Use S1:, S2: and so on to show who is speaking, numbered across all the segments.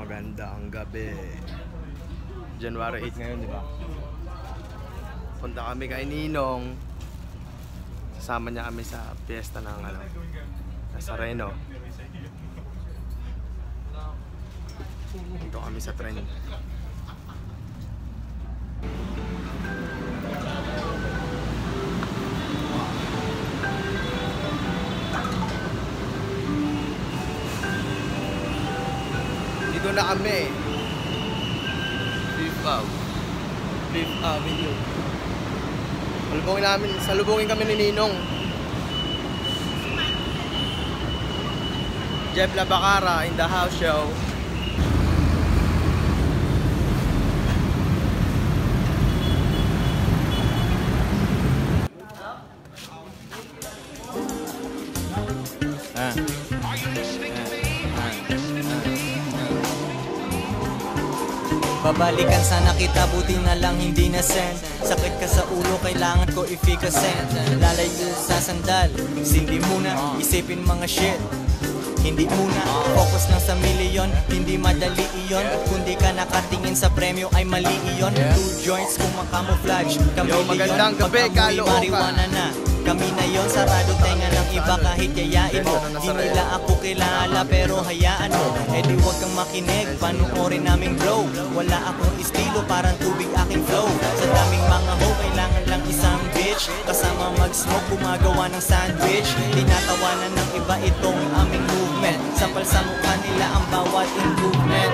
S1: Magandang gabi. January 8 ngayon, di ba? Punta kami kay Ninong. Sasama niya kami sa piyesta ng Nazareno. Dito kami sa tren. Dito na kami. Fifth Avenue. Salubungin kami ni Ninong. Jeff Labacara in the house show.
S2: Babalikan sana kita, buti na lang hindi na send. Sakit ka sa ulo, kailangan ko i-fix-send. Lalayo sa sandal, hindi muna isipin mga shit. Hindi muna focus lang sa milyon, hindi madali iyon. Kundi ka nakatingin sa premyo ay mali iyon. Two joints kung makamouflage, kamiliyon.
S1: Magandang gabi,
S2: Kaloocan. Marijuana na, kami na yon. Sarado tenga ng iba kahit yayain mo. Di nila ako kilala pero hayaan mo. Eh di wag kang makinig, panuorin naming blow. Wala akong estilo, parang tubig aking flow. Sa daming mga ho, kailangan lang isang bitch. Kasama mag-smoke, gumagawa ng sandwich. Tinatawanan ng iba itong aming movement. Sampal sa mukha nila ang bawat improvement.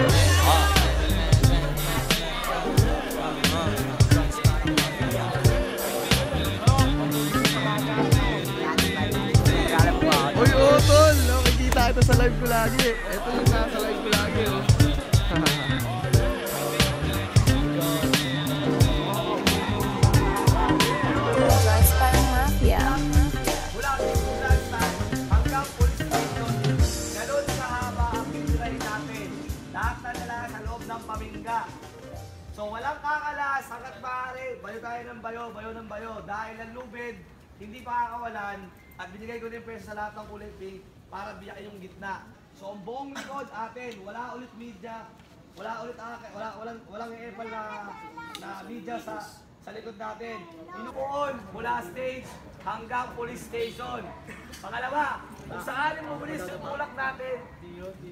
S1: Uy, tol! Nakikita ito sa live ko lagi. Ito yung nasa live ko lagi.
S3: Transparent Mafia.
S4: Mula hanggang police station, ganun kahaba ang piniray natin. Lahat na nila sa loob ng Pamingga. So walang kakalas hanggat maaari, bayo tayo ng bayo, bayo ng bayo. Dahil ang lubid, hindi pakakawalan. At binigay ko din peso sa lahat ng kulay pink para biyakin yung gitna. So ang buong likod atin, wala ulit media, walang epal na media sa likod natin. Inuon mula stage hanggang police station. Pangalawa, kung saan mo pulis yung tulak natin,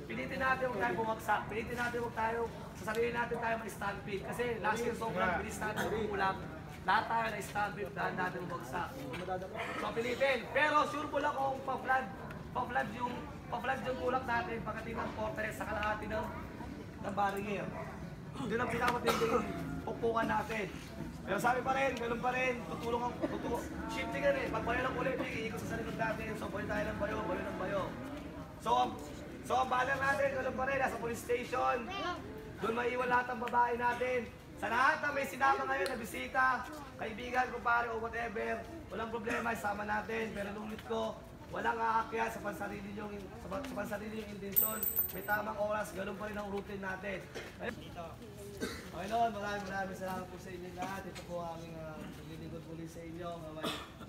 S4: pilitin natin huwag tayo bumagsak. Pilitin natin huwag tayo, sa sarili natin tayo mag-stampede. Kasi last year sobrang bilis natin bumulak. Lahat tayo na stampede dahil natin bumagsak. So pilitin. Pero sure po lang kung pa-flood yung tulak natin pagdating ng fortress sa kalahati ng barrier. Doon ang pinakamatinding pupukan natin. Pero sabi pa rin, ganun pa rin, shifting rin eh. Pag bayo ng ulit, iikot sa likod natin. So bayo tayo ng bayo, bayo ng bayo. So ang banner natin, ganun pa rin, nasa police station. Doon maiwan lahat ng babae natin. Sa lahat na may sinama ngayon na bisita, kaibigan, kumpare o whatever, walang problema, isama natin. Pero nung ko, walang aakyat sa pansarili yung intensyon. May tamang oras, ganun pa rin ang routine natin. Okay noon, maraming salamat po sa inyo lahat. Ito po ang aming paglilingkod muli sa inyo.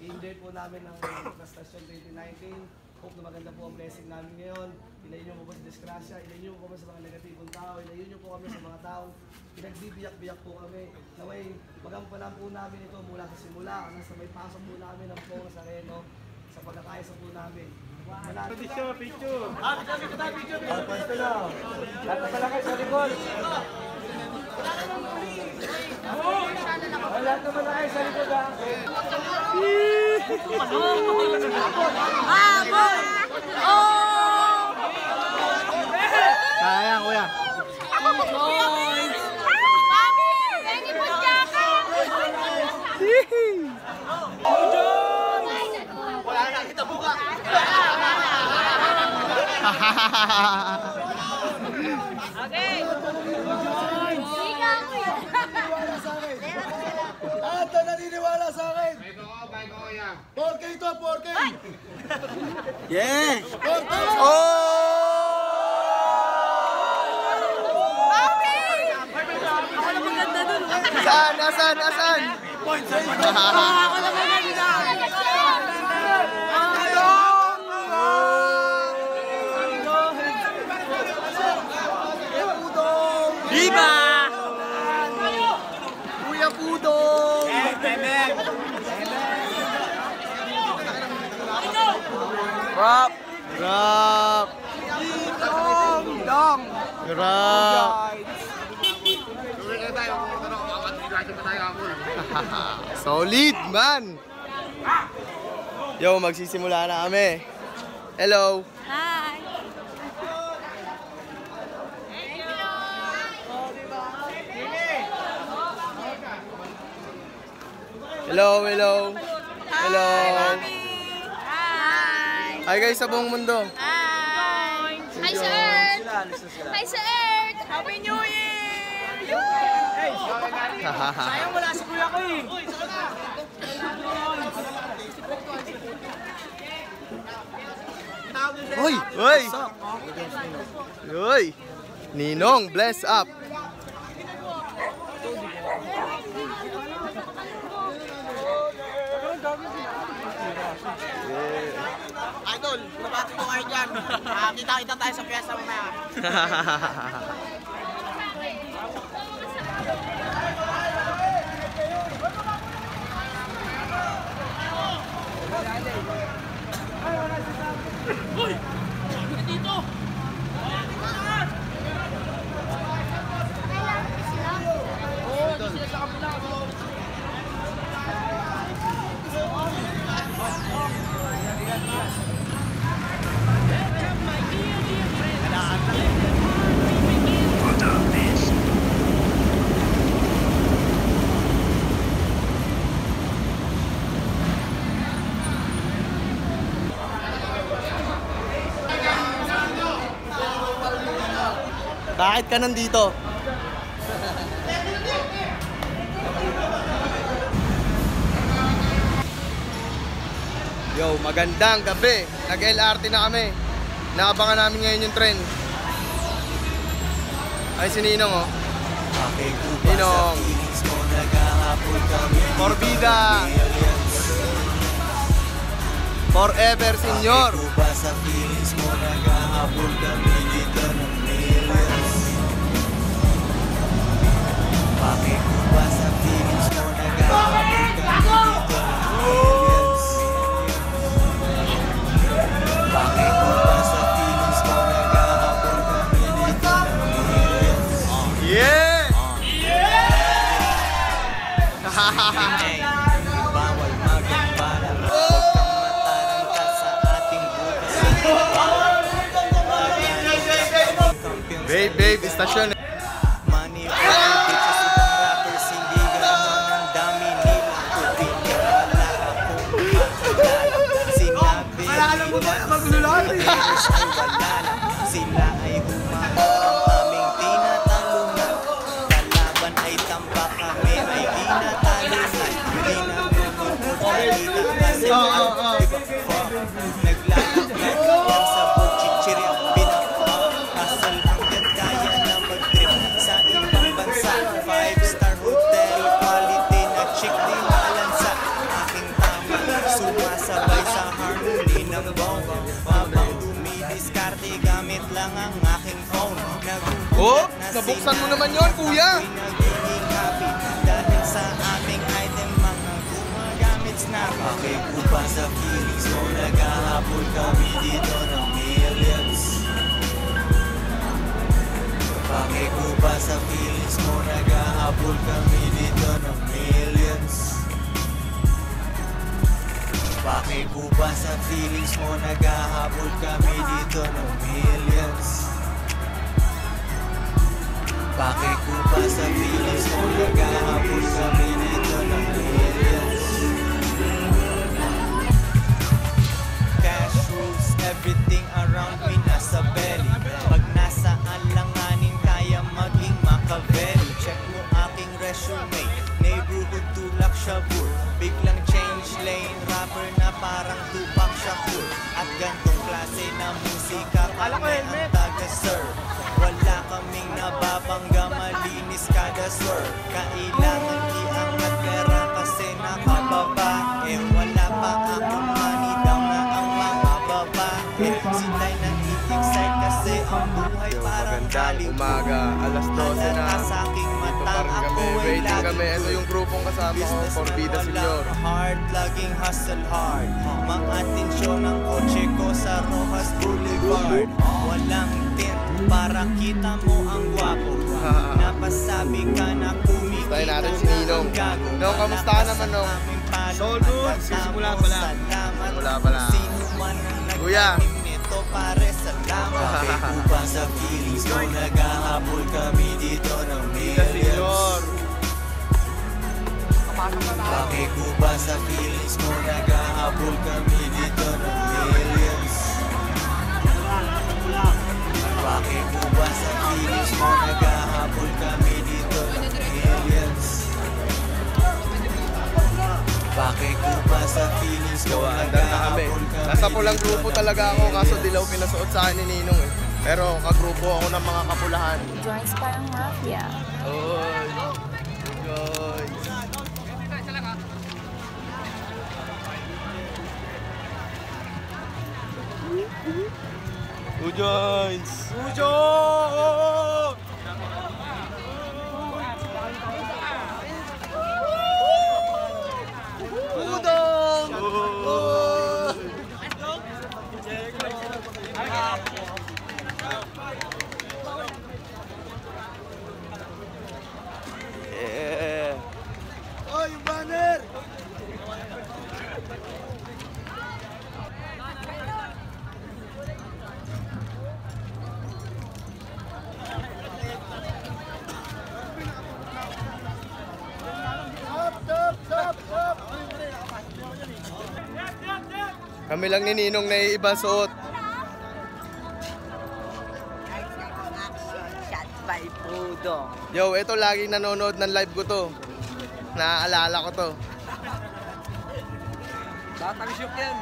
S4: I-enjoy po namin ang Stasyon 2019. Hope na maganda po ang blessing namin ngayon. Ilayin niyo po sa disgrasya, ilayin niyo po kami sa mga negatibong tao, ilayin niyo po kami sa mga taong pinagbibiyak-biyak po kami. Naway, magampanan po namin ito mula sa simula, hanggang sa may pasok po namin ng Pong Nazareno sa pagkakaisa po namin. Picture! Picture tayo, picture! Pwesto na! Lahat na pala kayo sa likod! Lahat naman na kayo sa likod ha!
S1: Kaya, kuya.
S4: Wala na kita buka!
S3: Okay.
S4: Ito naniniwala sa akin! 4K ito, 4K!
S1: Yes!
S4: 4K!
S1: Asan?
S4: Ako na maganda!
S1: Rap! Rap!
S4: Dong!
S1: Rap! Solid, man! Yo, magsisimula na kami. Hello!
S3: Hi!
S1: Hello, hello! Hello!
S3: Hi!
S1: Hi guys sa buong mundo!
S3: Hi! Hi, sir! Hi, sir! Happy New Year!
S4: Sayang wala si kuya ko eh.
S1: Hoy! Hoy! Hoy! Ninong, bless up!
S4: Idol, nabati ko kayo dyan. Kita-kita tayo sa piyesta mamaya.
S1: Bakit ka nandito? Yo, magandang gabi. Nag-LRT na kami. Naabangan namin ngayon yung tren. Ay, si Ninong, oh. Ninong. Morbida. Forever, senyor. Yeah!
S2: Bawal magambala, huwag kang matarangka sa ating bukas.
S1: Babe, istasyon.
S2: Money all bitches, ibang rappers, hindi ganon ang dami nilang opinion. Wala akong kakilala. Sinabi nila haters ay wala lang. Sila ay humarap ang aming tinatalunan. Kalaban ay tambak, kami ay tinatalunan. Di na nunod kasi naglalaglag yan sa buchichiri ang binakbak. Hustle hanggang kaya na mag-trip sa ibang bansa. 5-star hotel, quality na chick di malansa. Aking tama, sumasabay sa harmony ng bongo. Habang dumidiskarte, gamit lang ang aking phone.
S1: Oh, nabuksan mo naman yon, kuya.
S2: Nagiging happy dahil sa aming item mga gumagamit snap. Pakikupa sa feelings mo, naghahabol kami dito ng millions. Pakikupa sa feelings mo, naghahabol kami dito ng millions. Pakikupa sa feelings mo, naghahabol kami dito ng millions. Pakikupa sa feelings mo, naghahabol kami dito ng millions. Cash rules everything around me, nasa belly. Pag nasa alanganin, kaya maging Machiavelli. Check mo aking resume, neighborhood tulak Shakur. Biglang change lane, rapper na parang Tupac Shakur. At gantong klase na musika kami ang taga-serve. Wala kaming nababangga, malinis kada swerve. Kailangan iangat pera kasi nakababa. Eh wala pa akong money, daw na ang mga babae. Sila'y nag-i-excite kasi ang buhay parang
S1: Magandang
S2: Hollywood.
S1: umaga, alas 12 na.
S2: Halata sa aking
S1: Dito
S2: mata,
S1: pa rin
S2: ako
S1: kami,
S2: ay
S1: waiting
S2: lagi
S1: kami. Ito yung grupong kasama ko, Forbida Senior.
S2: Hard, laging hustle hard. Maatensyon ang kotse ko sa Rojas Boulevard. Walang tint para kita mo ang gwapo. Napasabi ka na kumikita.
S1: Tayo natin si Ninong. Nong, kamusta ka naman, Nong?
S4: So good, sisimula pa lang.
S1: Wala pala. Kuya.
S2: Bakit ko ba sa feelings ko naghahabol kami dito ng millions? Bakit ko ba sa feelings mo naghahabol kami dito ng millions? Bakit ko ba sa feelings mo naghahabol kami dito ng millions? Bakit ko ba sa feelings ko
S1: Andar na kami. Nasa pulang grupo talaga ako, kaso dilaw pinasuot sa akin ni Ninong eh. Pero kagrupo ako ng mga kapulahan.
S3: Joins parang mafia.
S1: Oy! Guys! Who joins? Yeah.
S4: Oh, yung banner!
S1: Kami lang ni Ninong na iba suot. Yo, ito lagi nanonood ng live ko to. Naaalala ko to.
S4: Batang shoot yan.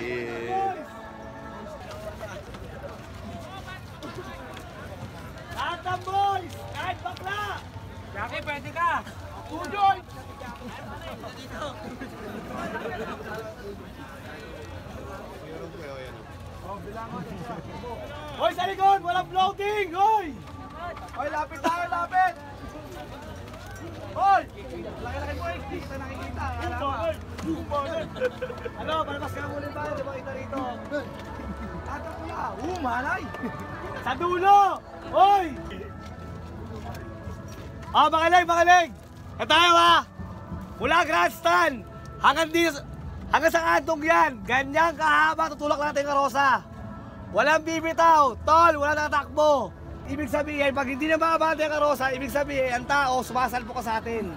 S1: Yeah.
S4: Lahat ng boys! Kahit bakla! Jackie, pwede ka! Tujoy! Hoy, sa likod! Walang floating! Hoy! Hoy, lapit tayo, lapit! Hoy! Laki-laki mo, hindi kita nakikita. Ano, palabas ka muli ba? Di ba kita rito? Tatak ko na! Malay! Sa dulo! Hoy! Ah, makinig! Na tayo ha! Mula grandstand! Hanggang sa kantong yan! Ganyan kahaba, tutulak natin ang karosa! Walang bibitaw! Tol, walang tatakbo! Ibig sabihin, pag hindi na makabante ang karosa, ibig sabihin, ang tao, sumasalpo ka sa atin.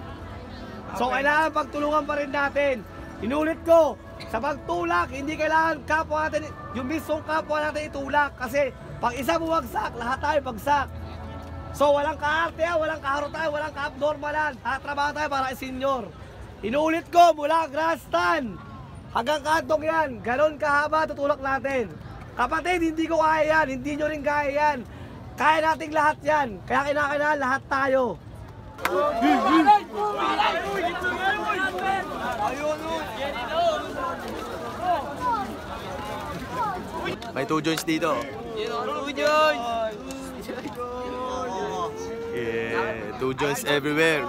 S4: So, kailangan pagtulungan pa rin natin. Inulit ko, sa pagtulak, hindi kailangan kapwa natin, yung mismong kapwa natin itulak. Kasi, pag isa bumagsak, lahat tayo bagsak. So, walang kaarte, walang kaharutan, walang ka-abnormalan. Trabaho tayo para i-senior. Inulit ko, mula grandstand hanggang kantong yan, ganon kahaba, tutulak natin. Kapatid, hindi ko kaya yan, hindi nyo rin kaya yan. Kaya nating lahat yan, kaya kinakailangan lahat tayo.
S1: May 2 joints dito.
S4: 2 joints!
S1: Yeah, 2 joints everywhere.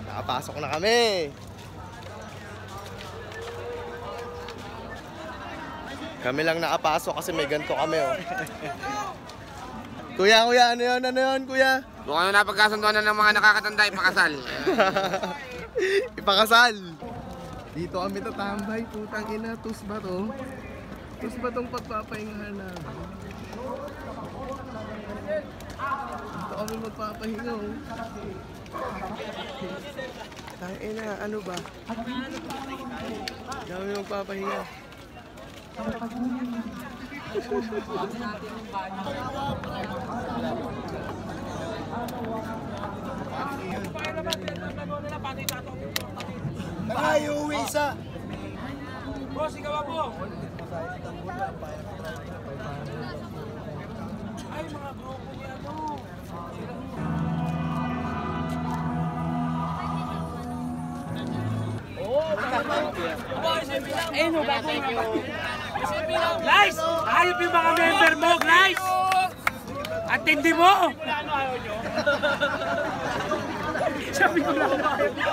S1: Nakapasok na kami. Kami lang nakapasok kasi may ganito kami oh. Kuya, ano yun, kuya?
S5: Kung ano napagkasunduan na ng mga nakakatanda, ipakasal.
S1: Ipakasal. Dito kami tatambay, putang ina, tus ba to? Tus ba tong pagpapahingahan na? Dito kami magpapahinga oh. Tang ina, ano ba? Dami magpapahinga.
S4: Ay, uwi isa!
S5: Boss, ikaw po. Ay, mga grupo niya to.
S6: Guys! Ayop yung mga member mo, guys!
S5: At tindi mo! Sabi ko lang ayaw niyo.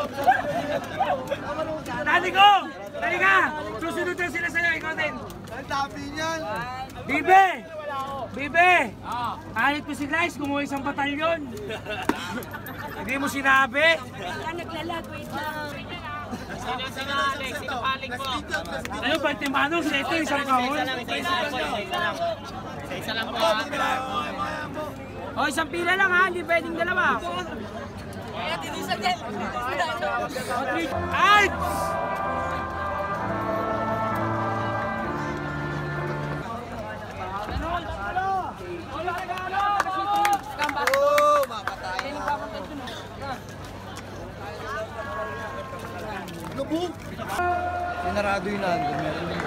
S5: Dali ko! Dali ka! Susunod na sila sa'yo, ikaw din.
S1: Ang dami niyan.
S5: Bibe! Bibe! Kahit ko si Grice, kumuha isang batalyon. Hindi mo sinabi?
S3: Naglalag, wait lang.
S5: Ano ba, Timano? Sete, isang kahon?
S2: Isa lang po.
S5: O, isang pila lang ha, hindi pwedeng dalawa. Ay!
S1: Sinarado yun nandun. Meron din.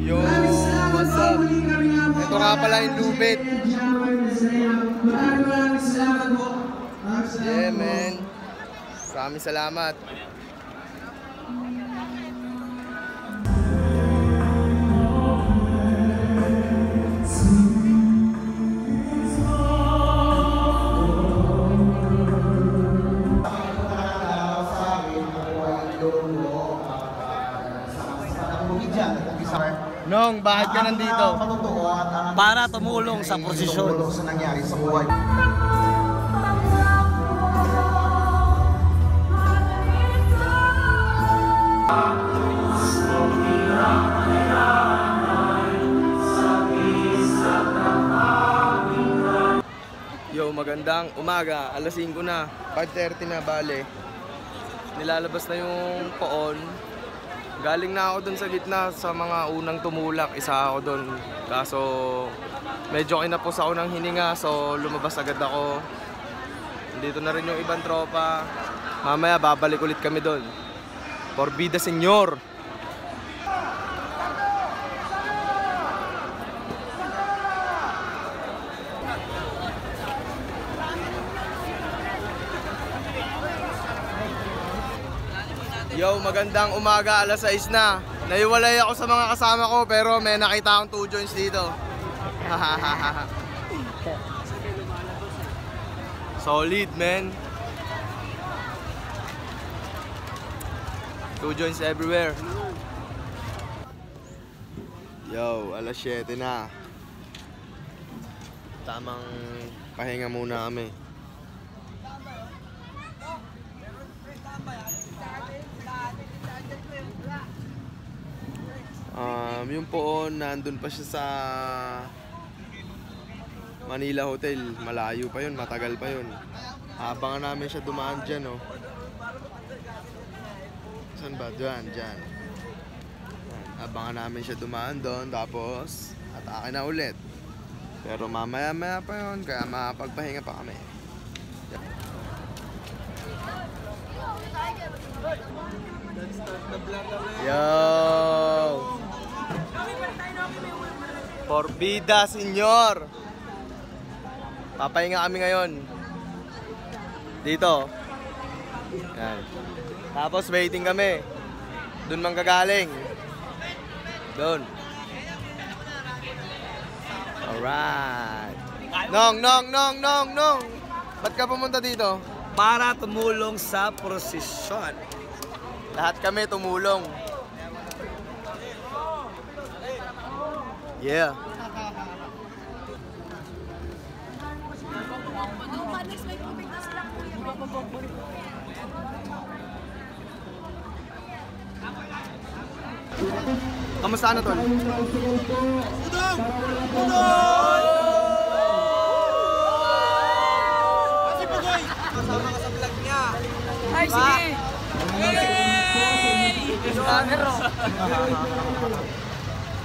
S1: Yo, what's up? Ito nga pala yung lubid. Yeah, man. Maraming salamat. Nong, bakit ka nandito?
S4: Para tumulong sa prosesyon.
S6: Sa nangyari sa buhay.
S1: Yo, magandang umaga. Alas 5 na. 5:30 na, bale. Nilalabas na yung poon. Galing na ako dun sa gitna sa mga unang tumulak. Isa ako dun. Kaso medyo kinapos ako ng hininga, so lumabas agad ako. Dito na rin yung ibang tropa. Mamaya babalik ulit kami dun. Por vida, senyor! Yo, magandang umaga, alas 6 na. Naiwalay ako sa mga kasama ko pero may nakita akong 2 joints dito. Solid, man. 2 joints everywhere. Yo, alas 7 na. Tamang pahinga muna kami. Yung poon, nandun pa siya sa Manila Hotel. Malayo pa yun, matagal pa yun. Abangan namin siya dumaan dyan, oh. Saan ba? Dyan. Abangan namin siya dumaan doon, tapos atake na ulit. Pero mamaya-maya pa yun, kaya makapagpahinga pa kami. Yo! Por vida, senyor! Papahinga kami ngayon. Dito. Yan. Tapos waiting kami. Doon manggagaling. Doon. Alright. Nong! Ba't ka pumunta dito?
S4: Para tumulong sa prosesyon.
S1: Lahat kami tumulong. Yeah. Kamusta na, tol? Udong! runner, oh.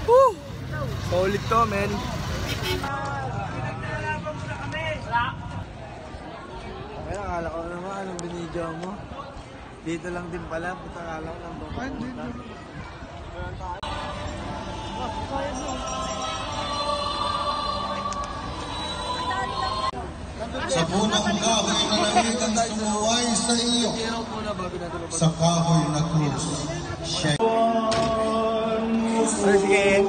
S1: Woo! Solid to, men.
S6: Kaya akala ko naman anong binidyo mo. Dito lang din pala, puta akala ko lang pupunta.
S7: Sa punang kahoy na namitan sumuway sa iyo, sa kahoy na krus, siya.
S1: Sige.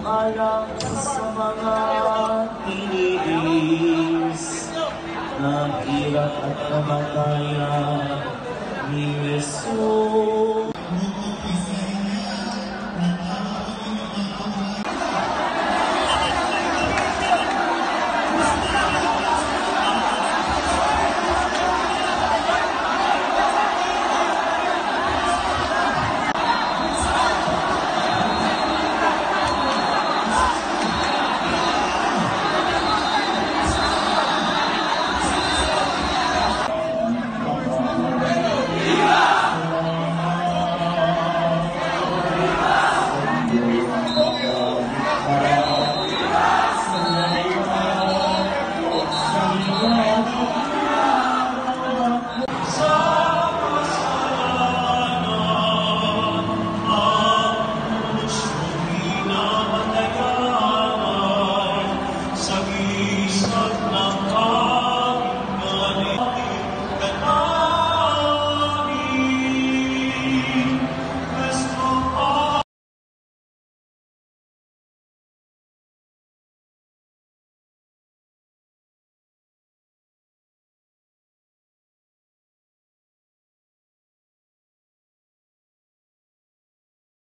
S8: Alam sa mga tiniis ng hirap at kamatayan ni Jesus.